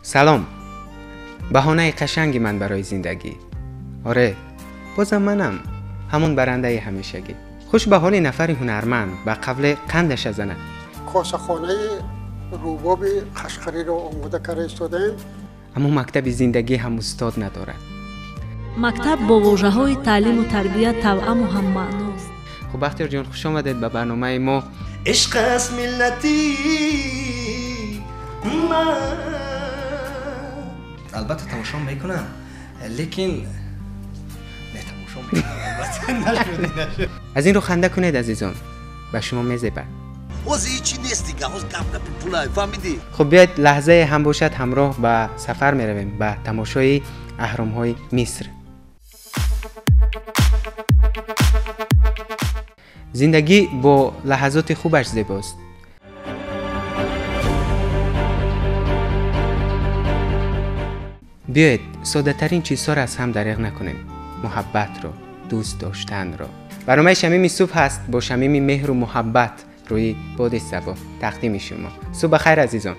سلام. بهانه قشنگی من برای زندگی. آره، بازم منم همون برنده همیشگی. خوش به حال نفر هنرمند به قبل قندش زنه. کاسخانه روباب قشقری را آماده کرده استادیم. اما مکتب زندگی هم استاد ندارد. مکتب با واژه‌های تعلیم و تربیت توأم و هم معناست. خب بختیار جان، خوش آمدید به برنامه ما. عشق است ملتی من. البته تماشا میکنم، لیکن نه تماشا میکنم البته. از این رو خنده کنید عزیزان، به شما میزبه. وزی چی نیست دیگه، وز گپ پولای فهمیدی؟ خب بیاید لحظه هم باشد همراه به سفر میرویم به تماشای اهرام‌های مصر. زندگی با لحظات خوبش زیباست. بیایید ساده ترین چیزها را از هم دریغ نکنیم. محبت را، دوست داشتن را. برنامه شمیم صبح هست با شمیم مهر و محبت روی باد صبا تقدیم شما. صبح خیر عزیزان.